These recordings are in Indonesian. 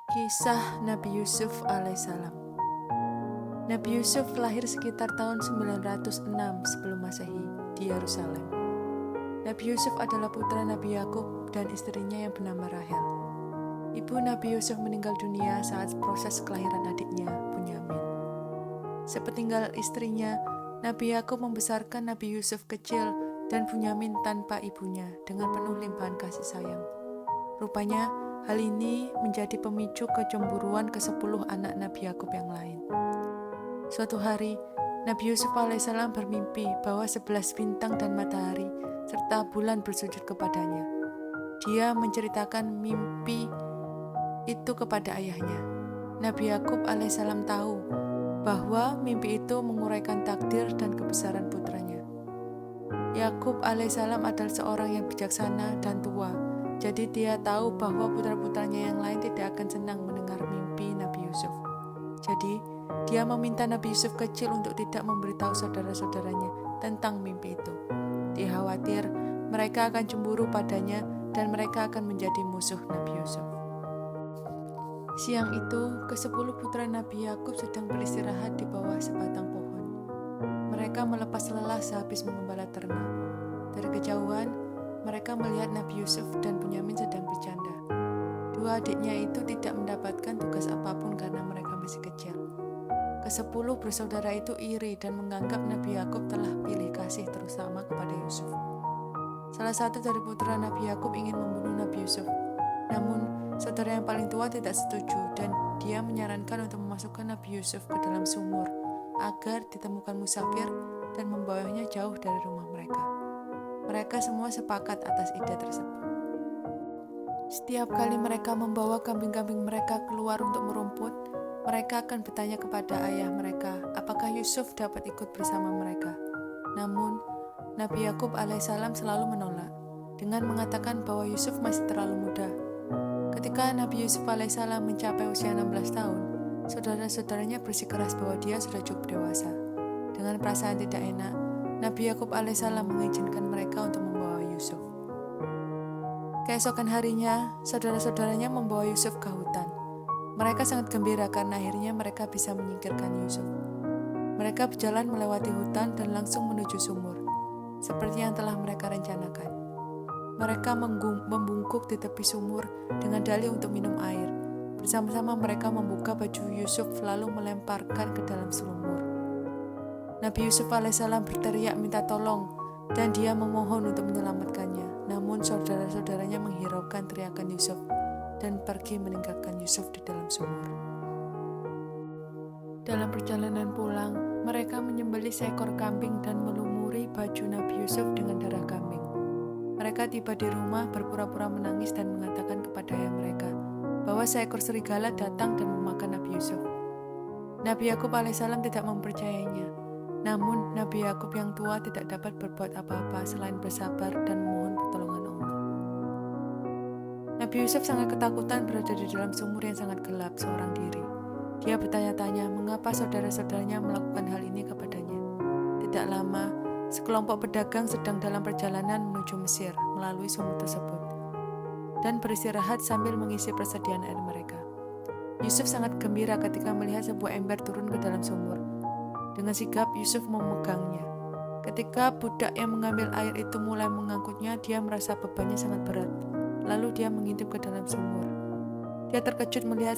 Kisah Nabi Yusuf alaihissalam. Nabi Yusuf lahir sekitar tahun 906 sebelum Masehi di Yerusalem. Nabi Yusuf adalah putra Nabi Yakub dan istrinya yang bernama Rahel. Ibu Nabi Yusuf meninggal dunia saat proses kelahiran adiknya, Bunyamin. Sepeninggal istrinya, Nabi Yakub membesarkan Nabi Yusuf kecil dan Bunyamin tanpa ibunya dengan penuh limpahan kasih sayang. Rupanya, hal ini menjadi pemicu kecemburuan ke-10 anak Nabi Yakub yang lain. Suatu hari, Nabi Yusuf alaihissalam bermimpi bahwa 11 bintang dan matahari serta bulan bersujud kepadanya. Dia menceritakan mimpi itu kepada ayahnya. Nabi Yakub alaihissalam tahu bahwa mimpi itu menguraikan takdir dan kebesaran putranya. Yakub alaihissalam adalah seorang yang bijaksana dan tua. Jadi dia tahu bahwa putra-putranya yang lain tidak akan senang mendengar mimpi Nabi Yusuf. Jadi dia meminta Nabi Yusuf kecil untuk tidak memberitahu saudara-saudaranya tentang mimpi itu. Dia khawatir mereka akan cemburu padanya dan mereka akan menjadi musuh Nabi Yusuf. Siang itu, ke-10 putra Nabi Yakub sedang beristirahat di bawah sebatang pohon. Mereka melepas lelah sehabis mengembala ternak. Dari kejauhan, mereka melihat Nabi Yusuf dan Bunyamin sedang bercanda. Dua adiknya itu tidak mendapatkan tugas apapun karena mereka masih kecil. Ke-10 bersaudara itu iri dan menganggap Nabi Yakub telah pilih kasih terutama kepada Yusuf. Salah satu dari putra Nabi Yakub ingin membunuh Nabi Yusuf. Namun, saudara yang paling tua tidak setuju dan dia menyarankan untuk memasukkan Nabi Yusuf ke dalam sumur agar ditemukan musafir dan membawanya jauh dari rumah mereka. Mereka semua sepakat atas ide tersebut. Setiap kali mereka membawa kambing-kambing mereka keluar untuk merumput, mereka akan bertanya kepada ayah mereka apakah Yusuf dapat ikut bersama mereka. Namun, Nabi Yakub alaihissalam selalu menolak dengan mengatakan bahwa Yusuf masih terlalu muda. Ketika Nabi Yusuf alaihissalam mencapai usia 16 tahun, saudara-saudaranya bersikeras bahwa dia sudah cukup dewasa. Dengan perasaan tidak enak, Nabi Yakub alaihissalam mengizinkan mereka untuk membawa Yusuf. Keesokan harinya, saudara-saudaranya membawa Yusuf ke hutan. Mereka sangat gembira karena akhirnya mereka bisa menyingkirkan Yusuf. Mereka berjalan melewati hutan dan langsung menuju sumur, seperti yang telah mereka rencanakan. Mereka membungkuk di tepi sumur dengan dalih untuk minum air. Bersama-sama mereka membuka baju Yusuf lalu melemparkan ke dalam sumur. Nabi Yusuf alaihissalam berteriak minta tolong dan dia memohon untuk menyelamatkannya. Namun saudara-saudaranya menghiraukan teriakan Yusuf dan pergi meninggalkan Yusuf di dalam sumur. Dalam perjalanan pulang, mereka menyembelih seekor kambing dan melumuri baju Nabi Yusuf dengan darah kambing. Mereka tiba di rumah berpura-pura menangis dan mengatakan kepada ayah mereka bahwa seekor serigala datang dan memakan Nabi Yusuf. Nabi Yakub alaihissalam tidak mempercayainya. Namun, Nabi Yakub yang tua tidak dapat berbuat apa-apa selain bersabar dan memohon pertolongan Allah. Nabi Yusuf sangat ketakutan berada di dalam sumur yang sangat gelap seorang diri. Dia bertanya-tanya mengapa saudara-saudaranya melakukan hal ini kepadanya. Tidak lama, sekelompok pedagang sedang dalam perjalanan menuju Mesir melalui sumur tersebut dan beristirahat sambil mengisi persediaan air mereka. Yusuf sangat gembira ketika melihat sebuah ember turun ke dalam sumur. Dengan sigap Yusuf memegangnya. Ketika budak yang mengambil air itu mulai mengangkutnya, dia merasa bebannya sangat berat. Lalu dia mengintip ke dalam sumur. Dia terkejut melihat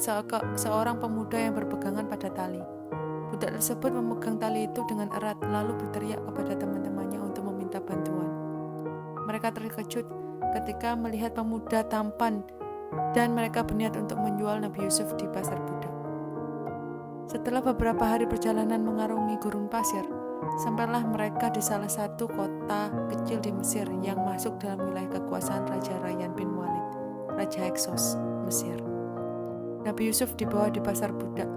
seorang pemuda yang berpegangan pada tali. Budak tersebut memegang tali itu dengan erat lalu berteriak kepada teman-temannya untuk meminta bantuan. Mereka terkejut ketika melihat pemuda tampan dan mereka berniat untuk menjual Nabi Yusuf di pasar budak. Setelah beberapa hari perjalanan mengarungi gurun pasir, sampailah mereka di salah satu kota kecil di Mesir yang masuk dalam wilayah kekuasaan Raja Rayyan bin Walid, Raja Hyksos, Mesir. Nabi Yusuf dibawa di pasar budak.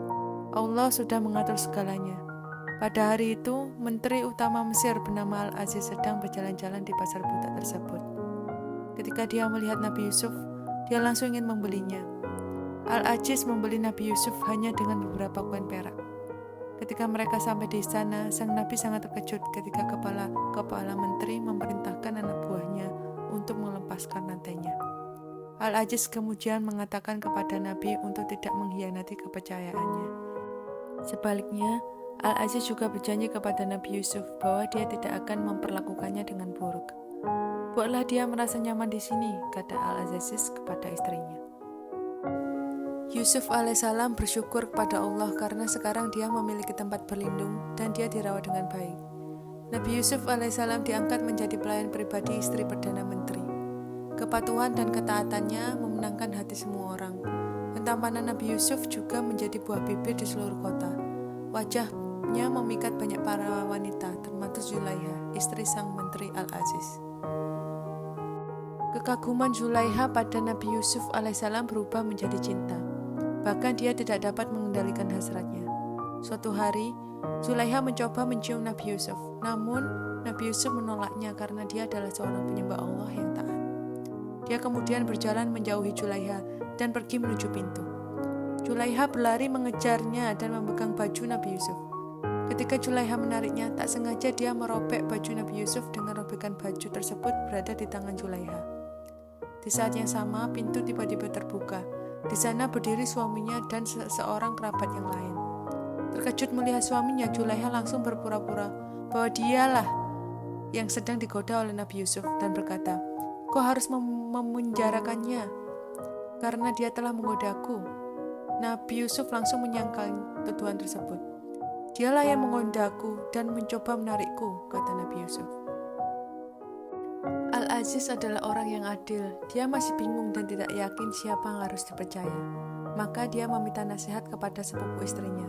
Allah sudah mengatur segalanya. Pada hari itu, Menteri Utama Mesir bernama Al-Aziz sedang berjalan-jalan di pasar budak tersebut. Ketika dia melihat Nabi Yusuf, dia langsung ingin membelinya. Al-Aziz membeli Nabi Yusuf hanya dengan beberapa koin perak. Ketika mereka sampai di sana, sang Nabi sangat terkejut ketika kepala menteri memerintahkan anak buahnya untuk melepaskan rantainya. Al-Aziz kemudian mengatakan kepada Nabi untuk tidak mengkhianati kepercayaannya. Sebaliknya, Al-Aziz juga berjanji kepada Nabi Yusuf bahwa dia tidak akan memperlakukannya dengan buruk. "Buatlah dia merasa nyaman di sini," kata Al-Aziz kepada istrinya. Yusuf alaihissalam bersyukur kepada Allah karena sekarang dia memiliki tempat berlindung dan dia dirawat dengan baik. Nabi Yusuf alaihissalam diangkat menjadi pelayan pribadi istri Perdana Menteri. Kepatuhan dan ketaatannya memenangkan hati semua orang. Ketampanan Nabi Yusuf juga menjadi buah bibir di seluruh kota. Wajahnya memikat banyak para wanita, termasuk Zulaiha, istri sang menteri Al-Aziz. Kekaguman Zulaiha pada Nabi Yusuf alaihissalam berubah menjadi cinta. Bahkan dia tidak dapat mengendalikan hasratnya. Suatu hari, Zulaiha mencoba mencium Nabi Yusuf. Namun, Nabi Yusuf menolaknya karena dia adalah seorang penyembah Allah yang taat. Dia kemudian berjalan menjauhi Zulaiha dan pergi menuju pintu. Zulaiha berlari mengejarnya dan memegang baju Nabi Yusuf. Ketika Zulaiha menariknya, tak sengaja dia merobek baju Nabi Yusuf dengan robekan baju tersebut berada di tangan Zulaiha. Di saat yang sama, pintu tiba-tiba terbuka. Di sana berdiri suaminya dan seorang kerabat yang lain. Terkejut melihat suaminya, Zulaiha langsung berpura-pura bahwa dialah yang sedang digoda oleh Nabi Yusuf dan berkata, "Kau harus memenjarakannya karena dia telah menggodaku." Nabi Yusuf langsung menyangkal tuduhan tersebut. "Dialah yang menggodaku dan mencoba menarikku," kata Nabi Yusuf. Al-Aziz adalah orang yang adil. Dia masih bingung dan tidak yakin siapa yang harus dipercaya. Maka dia meminta nasihat kepada sepupu istrinya.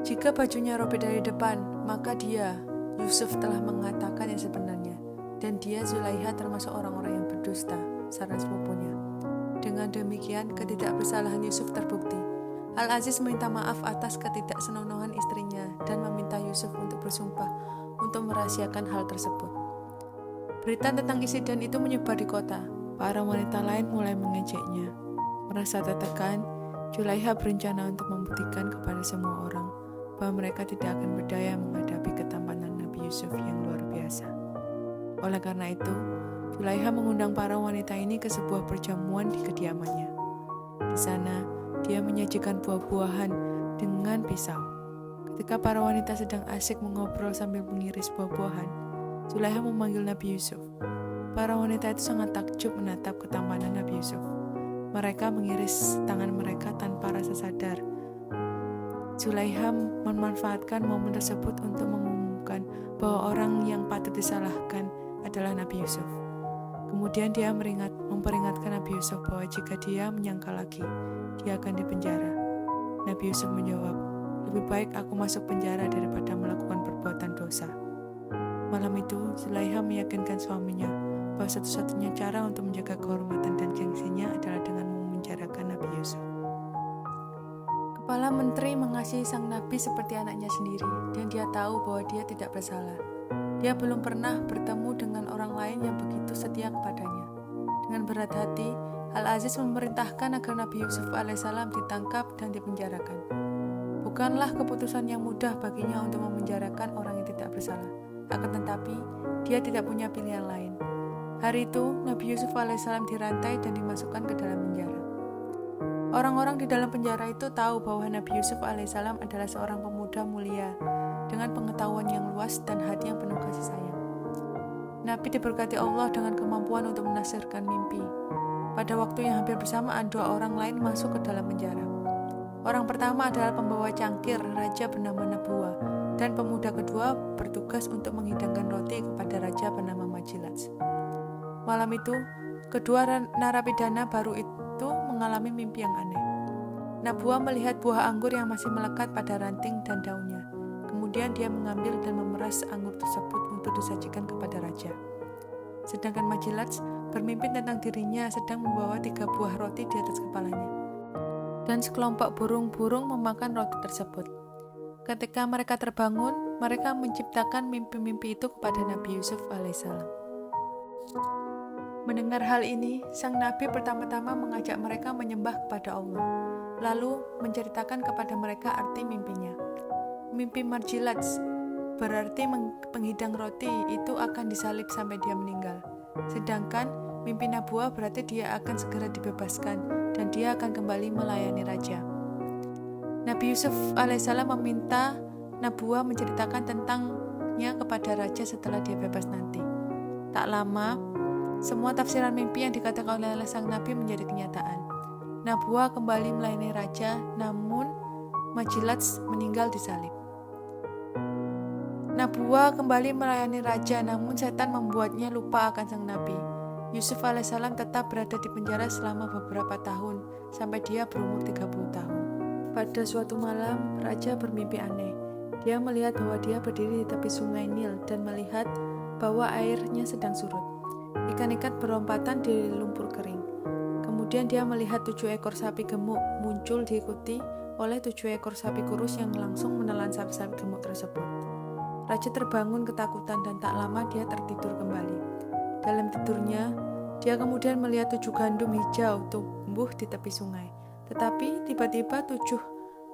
Jika bajunya robek dari depan, maka dia, Yusuf, telah mengatakan yang sebenarnya. Dan dia, Zulaiha, termasuk orang-orang yang berdusta, saran sepupunya. Dengan demikian, ketidakbersalahan Yusuf terbukti. Al-Aziz meminta maaf atas ketidaksenonohan istrinya dan meminta Yusuf untuk bersumpah untuk merahasiakan hal tersebut. Berita tentang insiden itu menyebar di kota. Para wanita lain mulai mengejeknya. Merasa tertekan, Zulaiha berencana untuk membuktikan kepada semua orang bahwa mereka tidak akan berdaya menghadapi ketampanan Nabi Yusuf yang luar biasa. Oleh karena itu, Zulaiha mengundang para wanita ini ke sebuah perjamuan di kediamannya. Di sana, dia menyajikan buah-buahan dengan pisau. Ketika para wanita sedang asik mengobrol sambil mengiris buah-buahan, Zulaiha memanggil Nabi Yusuf. Para wanita itu sangat takjub menatap ketampanan Nabi Yusuf. Mereka mengiris tangan mereka tanpa rasa sadar. Zulaiha memanfaatkan momen tersebut untuk mengumumkan bahwa orang yang patut disalahkan adalah Nabi Yusuf. Kemudian dia memperingatkan Nabi Yusuf bahwa jika dia menyangkal lagi, dia akan dipenjara. Nabi Yusuf menjawab, "Lebih baik aku masuk penjara daripada melakukan perbuatan dosa." Malam itu, Zulaiha meyakinkan suaminya bahwa satu-satunya cara untuk menjaga kehormatan dan gengsinya adalah dengan memenjarakan Nabi Yusuf. Kepala menteri mengasihi sang nabi seperti anaknya sendiri, dan dia tahu bahwa dia tidak bersalah. Dia belum pernah bertemu dengan orang lain yang begitu setia kepadanya. Dengan berat hati, Al-Aziz memerintahkan agar Nabi Yusuf alaihissalam ditangkap dan dipenjarakan. Bukanlah keputusan yang mudah baginya untuk memenjarakan orang yang tidak bersalah. Akan tetapi, dia tidak punya pilihan lain. Hari itu, Nabi Yusuf alaihissalam dirantai dan dimasukkan ke dalam penjara. Orang-orang di dalam penjara itu tahu bahwa Nabi Yusuf alaihissalam adalah seorang pemuda mulia dengan pengetahuan yang luas dan hati yang penuh kasih sayang. Nabi diberkati Allah dengan kemampuan untuk menafsirkan mimpi. Pada waktu yang hampir bersamaan, dua orang lain masuk ke dalam penjara. Orang pertama adalah pembawa cangkir, raja bernama Nabwa, dan pemuda kedua bertugas untuk menghidangkan roti kepada raja bernama Majilats. Malam itu, kedua narapidana baru itu mengalami mimpi yang aneh. Nabwa melihat buah anggur yang masih melekat pada ranting dan daunnya. Kemudian dia mengambil dan memeras anggur tersebut untuk disajikan kepada raja. Sedangkan Majilats bermimpi tentang dirinya sedang membawa 3 buah roti di atas kepalanya. Dan sekelompok burung-burung memakan roti tersebut. Ketika mereka terbangun, mereka menciptakan mimpi-mimpi itu kepada Nabi Yusuf alaihissalam. Mendengar hal ini, sang Nabi pertama-tama mengajak mereka menyembah kepada Allah, lalu menceritakan kepada mereka arti mimpinya. Mimpi Majilats berarti penghidang roti itu akan disalib sampai dia meninggal. Sedangkan Mimpi Nabuah berarti dia akan segera dibebaskan dan dia akan kembali melayani raja. Nabi Yusuf alaihissalam meminta Nabuah menceritakan tentangnya kepada raja setelah dia bebas nanti. Tak lama, semua tafsiran mimpi yang dikatakan oleh sang nabi menjadi kenyataan. Nabuah kembali melayani raja, namun Majilats meninggal disalib. Nabuah kembali melayani raja, namun setan membuatnya lupa akan sang nabi. Yusuf alaihissalam tetap berada di penjara selama beberapa tahun, sampai dia berumur 30 tahun. Pada suatu malam, raja bermimpi aneh. Dia melihat bahwa dia berdiri di tepi sungai Nil dan melihat bahwa airnya sedang surut. Ikan-ikan berompatan di lumpur kering. Kemudian dia melihat 7 ekor sapi gemuk muncul diikuti oleh 7 ekor sapi kurus yang langsung menelan sapi-sapi gemuk tersebut. Raja terbangun ketakutan dan tak lama dia tertidur kembali. Dalam tidurnya, dia kemudian melihat 7 gandum hijau tumbuh di tepi sungai. Tetapi tiba-tiba 7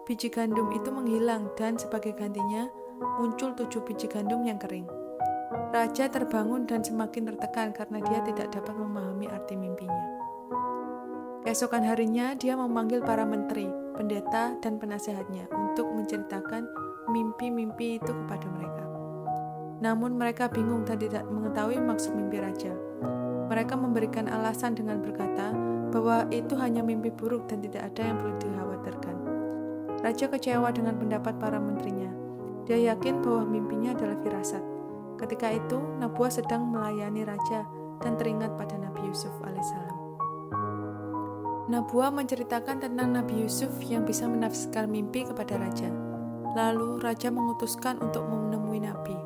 biji gandum itu menghilang dan sebagai gantinya muncul 7 biji gandum yang kering. Raja terbangun dan semakin tertekan karena dia tidak dapat memahami arti mimpinya. Keesokan harinya dia memanggil para menteri, pendeta, dan penasehatnya untuk menceritakan mimpi-mimpi itu kepada mereka. Namun mereka bingung dan tidak mengetahui maksud mimpi raja. Mereka memberikan alasan dengan berkata bahwa itu hanya mimpi buruk dan tidak ada yang perlu dikhawatirkan. Raja kecewa dengan pendapat para menterinya. Dia yakin bahwa mimpinya adalah firasat. Ketika itu, Nabuah sedang melayani raja dan teringat pada Nabi Yusuf alaihissalam. Nabuah menceritakan tentang Nabi Yusuf yang bisa menafsirkan mimpi kepada raja. Lalu raja mengutuskan untuk menemui Nabi.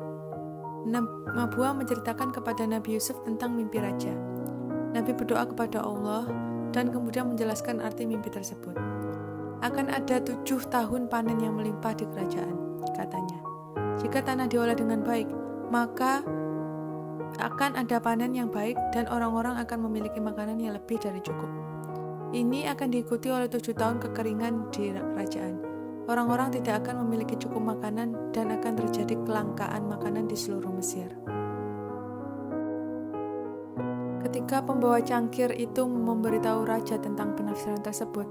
Nabuah menceritakan kepada Nabi Yusuf tentang mimpi raja. Nabi berdoa kepada Allah dan kemudian menjelaskan arti mimpi tersebut. Akan ada 7 tahun panen yang melimpah di kerajaan, katanya. Jika tanah diolah dengan baik, maka akan ada panen yang baik dan orang-orang akan memiliki makanan yang lebih dari cukup. Ini akan diikuti oleh 7 tahun kekeringan di kerajaan. Orang-orang tidak akan memiliki cukup makanan dan akan terjadi kelangkaan makanan di seluruh Mesir. Ketika pembawa cangkir itu memberitahu raja tentang penafsiran tersebut,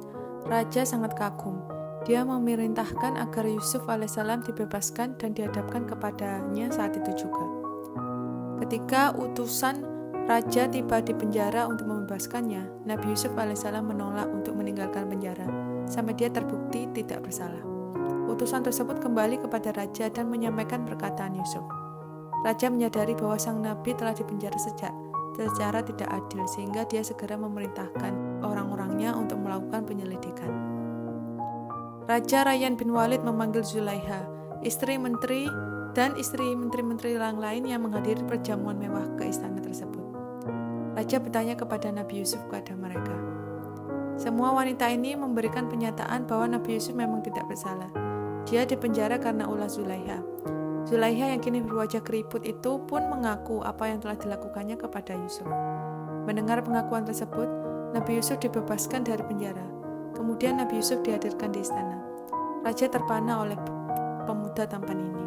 raja sangat kagum. Dia memerintahkan agar Yusuf alaihissalam dibebaskan dan dihadapkan kepadanya saat itu juga. Ketika utusan raja tiba di penjara untuk membebaskannya, Nabi Yusuf alaihissalam menolak untuk meninggalkan penjara sampai dia terbukti tidak bersalah. Utusan tersebut kembali kepada raja dan menyampaikan perkataan Yusuf. Raja menyadari bahwa sang nabi telah dipenjara secara tidak adil, sehingga dia segera memerintahkan orang-orangnya untuk melakukan penyelidikan. Raja Rayyan bin Walid memanggil Zulaiha, istri menteri dan istri menteri-menteri yang lain yang menghadiri perjamuan mewah ke istana tersebut. Raja bertanya kepada Nabi Yusuf kepada mereka. Semua wanita ini memberikan pernyataan bahwa Nabi Yusuf memang tidak bersalah. Dia dipenjara karena ulah Zulaiha. Zulaiha yang kini berwajah keriput itu pun mengaku apa yang telah dilakukannya kepada Yusuf. Mendengar pengakuan tersebut, Nabi Yusuf dibebaskan dari penjara. Kemudian Nabi Yusuf dihadirkan di istana. Raja terpana oleh pemuda tampan ini.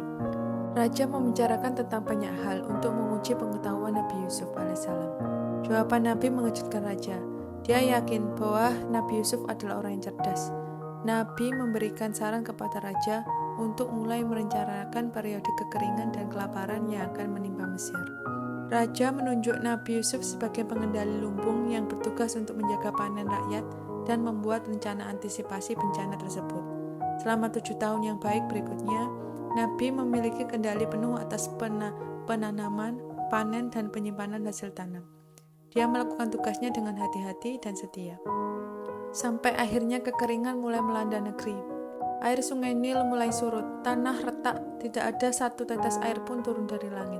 Raja membicarakan tentang banyak hal untuk menguji pengetahuan Nabi Yusuf alaihissalam. Jawaban Nabi mengejutkan raja. Dia yakin bahwa Nabi Yusuf adalah orang yang cerdas. Nabi memberikan saran kepada raja untuk mulai merencanakan periode kekeringan dan kelaparan yang akan menimpa Mesir. Raja menunjuk Nabi Yusuf sebagai pengendali lumbung yang bertugas untuk menjaga panen rakyat dan membuat rencana antisipasi bencana tersebut. Selama 7 tahun yang baik berikutnya, Nabi memiliki kendali penuh atas penanaman, panen, dan penyimpanan hasil tanam. Dia melakukan tugasnya dengan hati-hati dan setia. Sampai akhirnya kekeringan mulai melanda negeri. Air sungai Nil mulai surut, tanah retak, tidak ada satu tetes air pun turun dari langit.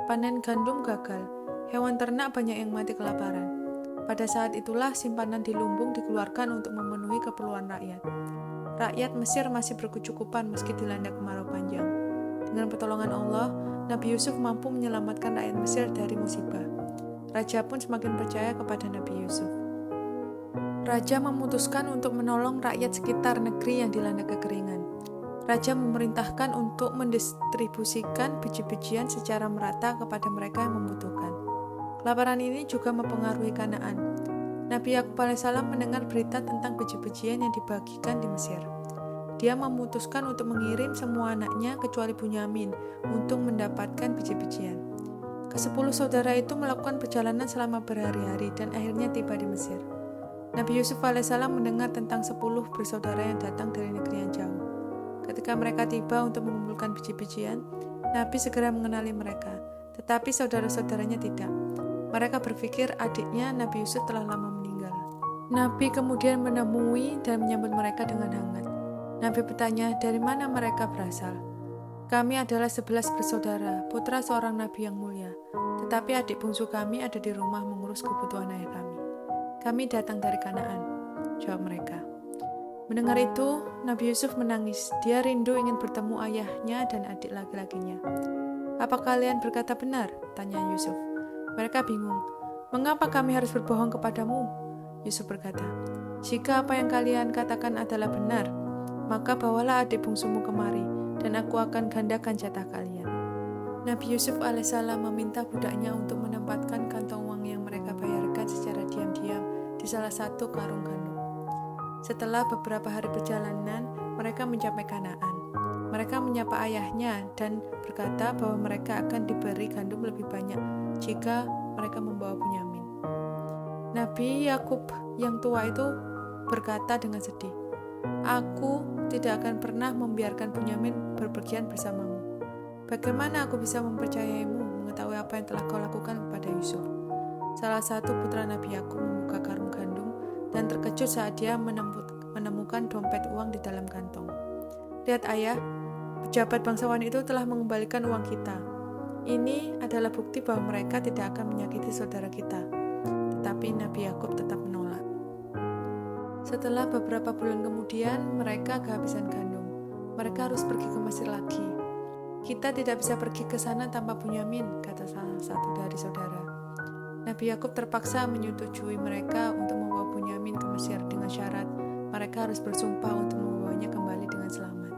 Panen gandum gagal, hewan ternak banyak yang mati kelaparan. Pada saat itulah simpanan di lumbung dikeluarkan untuk memenuhi keperluan rakyat. Rakyat Mesir masih berkecukupan meski dilanda kemarau panjang. Dengan pertolongan Allah, Nabi Yusuf mampu menyelamatkan rakyat Mesir dari musibah. Raja pun semakin percaya kepada Nabi Yusuf. Raja memutuskan untuk menolong rakyat sekitar negeri yang dilanda kekeringan. Raja memerintahkan untuk mendistribusikan biji-bijian secara merata kepada mereka yang membutuhkan. Kelaparan ini juga mempengaruhi Kanaan. Nabi Yakub alaihissalam mendengar berita tentang biji-bijian yang dibagikan di Mesir. Dia memutuskan untuk mengirim semua anaknya kecuali Bunyamin untuk mendapatkan biji-bijian. Ke-10 saudara itu melakukan perjalanan selama berhari-hari dan akhirnya tiba di Mesir. Nabi Yusuf alaihissalam mendengar tentang 10 bersaudara yang datang dari negeri yang jauh. Ketika mereka tiba untuk mengumpulkan biji-bijian, Nabi segera mengenali mereka, tetapi saudara-saudaranya tidak. Mereka berpikir adiknya Nabi Yusuf telah lama meninggal. Nabi kemudian menemui dan menyambut mereka dengan hangat. Nabi bertanya, dari mana mereka berasal? Kami adalah 11 bersaudara, putra seorang Nabi yang mulia. Tetapi adik bungsu kami ada di rumah mengurus kebutuhan ayah kami. Kami datang dari Kanaan, jawab mereka. Mendengar itu, Nabi Yusuf menangis. Dia rindu ingin bertemu ayahnya dan adik laki-lakinya. Apa kalian berkata benar? Tanya Yusuf. Mereka bingung. Mengapa kami harus berbohong kepadamu? Yusuf berkata, jika apa yang kalian katakan adalah benar, maka bawalah adik bungsumu kemari, dan aku akan gandakan jatah kalian. Nabi Yusuf alaihissalam meminta budaknya untuk menempatkan kantong uang yang mereka bayarkan secara diam-diam di salah satu karung gandum. Setelah beberapa hari perjalanan, mereka mencapai Kanaan. Mereka menyapa ayahnya dan berkata bahwa mereka akan diberi gandum lebih banyak jika mereka membawa Bunyamin. Nabi Yakub yang tua itu berkata dengan sedih, aku tidak akan pernah membiarkan Bunyamin berpergian bersamamu. Bagaimana aku bisa mempercayaimu mengetahui apa yang telah kau lakukan kepada Yusuf? Salah satu putra Nabi Yakub membuka karung gandum dan terkejut saat dia menemukan dompet uang di dalam kantong. Lihat ayah, pejabat bangsawan itu telah mengembalikan uang kita. Ini adalah bukti bahwa mereka tidak akan menyakiti saudara kita. Tetapi Nabi Yakub tetap menolak. Setelah beberapa bulan kemudian, mereka kehabisan gandum. Mereka harus pergi ke Mesir lagi. Kita tidak bisa pergi ke sana tanpa Bunyamin, kata salah satu dari saudara. Nabi Yakub terpaksa menyetujui mereka untuk membawa Bunyamin ke Mesir dengan syarat mereka harus bersumpah untuk membawanya kembali dengan selamat.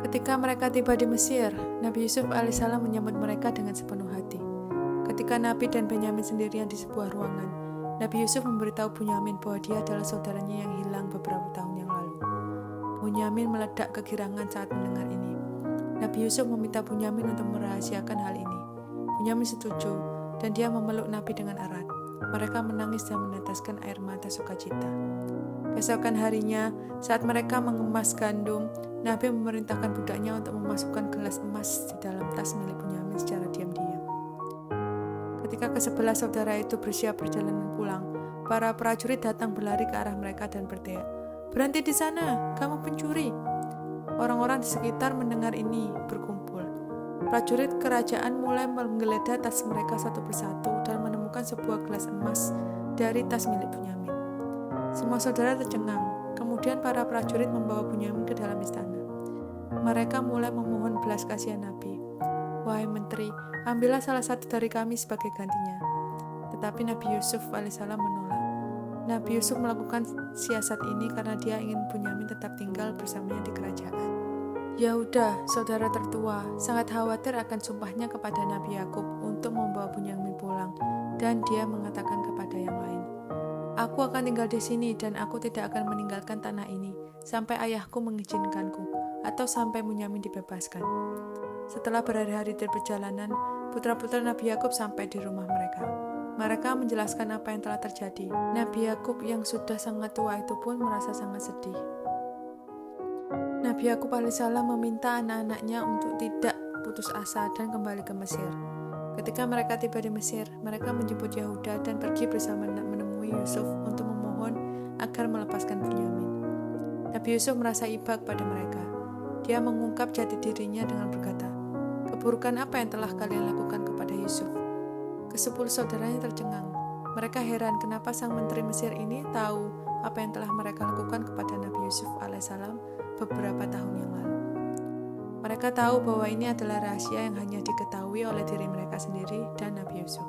Ketika mereka tiba di Mesir, Nabi Yusuf alaihissalam menyambut mereka dengan sepenuh hati. Ketika Nabi dan Benyamin sendirian di sebuah ruangan, Nabi Yusuf memberitahu Bunyamin bahwa dia adalah saudaranya yang hilang beberapa tahun yang lalu. Bunyamin meledak kegirangan saat mendengar ini. Nabi Yusuf meminta Bunyamin untuk merahasiakan hal ini. Bunyamin setuju, dan dia memeluk Nabi dengan erat. Mereka menangis dan meneteskan air mata sukacita. Besokan harinya, saat mereka mengemas gandum, Nabi memerintahkan budaknya untuk memasukkan gelas emas di dalam tas milik Bunyamin secara diam-diam. Ketika ke-11 saudara itu bersiap perjalanan pulang, para prajurit datang berlari ke arah mereka dan berteriak, "Berhenti di sana, kamu pencuri!" Orang-orang di sekitar mendengar ini berkumpul. Prajurit kerajaan mulai menggeledah tas mereka satu persatu dan menemukan sebuah gelas emas dari tas milik Bunyamin. Semua saudara tercengang. Kemudian para prajurit membawa Bunyamin ke dalam istana. Mereka mulai memohon belas kasihan Nabi. Wahai menteri, ambillah salah satu dari kami sebagai gantinya. Tetapi Nabi Yusuf alaihissalam menolak. Nabi Yusuf melakukan siasat ini karena dia ingin Bunyamin tetap tinggal bersamanya di kerajaan. Yahuda, saudara tertua, sangat khawatir akan sumpahnya kepada Nabi Yakub untuk membawa Bunyamin pulang, dan dia mengatakan kepada yang lain, aku akan tinggal di sini dan aku tidak akan meninggalkan tanah ini sampai ayahku mengizinkanku atau sampai Bunyamin dibebaskan. Setelah berhari-hari di perjalanan, putra-putra Nabi Yakub sampai di rumah mereka. Mereka menjelaskan apa yang telah terjadi. Nabi Yakub yang sudah sangat tua itu pun merasa sangat sedih. Nabi Yakub alaihissalam meminta anak-anaknya untuk tidak putus asa dan kembali ke Mesir. Ketika mereka tiba di Mesir, mereka menjemput Yahuda dan pergi bersama menemui Yusuf untuk memohon agar melepaskan Bunyamin. Nabi Yusuf merasa iba kepada mereka. Dia mengungkap jati dirinya dengan berkata, keburukan apa yang telah kalian lakukan kepada Yusuf? Ke-10 saudaranya tercengang. Mereka heran kenapa sang menteri Mesir ini tahu apa yang telah mereka lakukan kepada Nabi Yusuf alaihissalam beberapa tahun yang lalu. Mereka tahu bahwa ini adalah rahasia yang hanya diketahui oleh diri mereka sendiri dan Nabi Yusuf.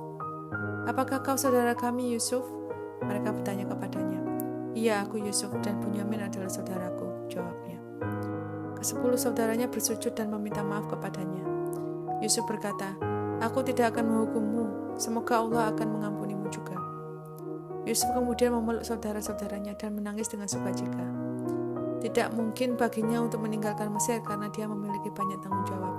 Apakah kau saudara kami Yusuf? Mereka bertanya kepadanya. Iya, aku Yusuf dan Bunyamin adalah saudaraku, jawabnya. Ke-10 saudaranya bersujud dan meminta maaf kepadanya. Yusuf berkata, aku tidak akan menghukummu Semoga Allah akan mengampunimu juga. Yusuf kemudian memeluk saudara-saudaranya dan menangis dengan sukacita. Tidak mungkin baginya untuk meninggalkan Mesir karena dia memiliki banyak tanggung jawab.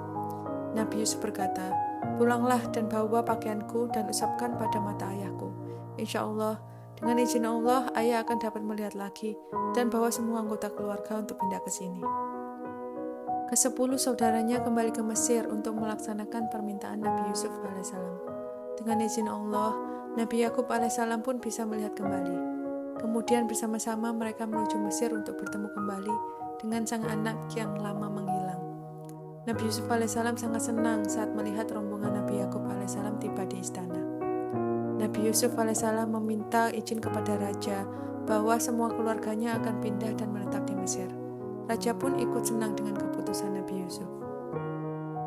Nabi Yusuf berkata, "Pulanglah dan bawa pakaianku dan usapkan pada mata ayahku. Insya Allah, dengan izin Allah, ayah akan dapat melihat lagi dan bawa semua anggota keluarga untuk pindah ke sini." Ke-10 saudaranya kembali ke Mesir untuk melaksanakan permintaan Nabi Yusuf alaihissalam. Dengan izin Allah, Nabi Yakub alaihissalam pun bisa melihat kembali. Kemudian bersama-sama mereka menuju Mesir untuk bertemu kembali dengan sang anak yang lama menghilang. Nabi Yusuf alaihissalam sangat senang saat melihat rombongan Nabi Yakub alaihissalam tiba di istana. Nabi Yusuf alaihissalam meminta izin kepada raja bahwa semua keluarganya akan pindah dan menetap di Mesir. Raja pun ikut senang dengan keputusan Nabi Yusuf.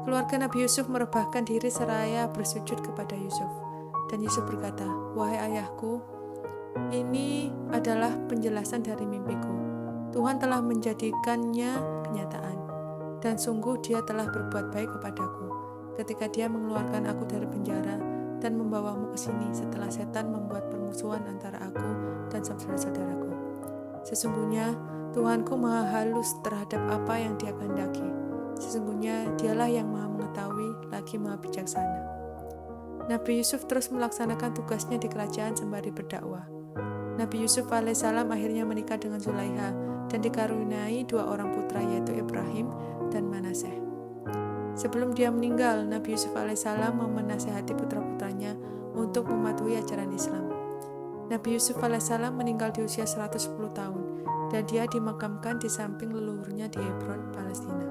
Keluarga Nabi Yusuf merebahkan diri seraya bersujud kepada Yusuf. Dan Yusuf berkata, "Wahai ayahku, ini adalah penjelasan dari mimpiku. Tuhan telah menjadikannya kenyataan. Dan sungguh dia telah berbuat baik kepadaku ketika dia mengeluarkan aku dari penjara dan membawamu ke sini setelah setan membuat permusuhan antara aku dan saudara-saudaraku. Sesungguhnya Tuhanku maha halus terhadap apa yang dia kehendaki. Sesungguhnya dialah yang maha mengetahui lagi maha bijaksana." Nabi Yusuf terus melaksanakan tugasnya di kerajaan sembari berdakwah. Nabi Yusuf alaihissalam akhirnya menikah dengan Zulaiha dan dikaruniai 2 orang putra yaitu Ibrahim dan Manaseh. Sebelum dia meninggal, Nabi Yusuf alaihissalam menasihati putra-putranya untuk mematuhi ajaran Islam. Nabi Yusuf alaihissalam meninggal di usia 110 tahun dan dia dimakamkan di samping leluhurnya di Hebron, Palestina.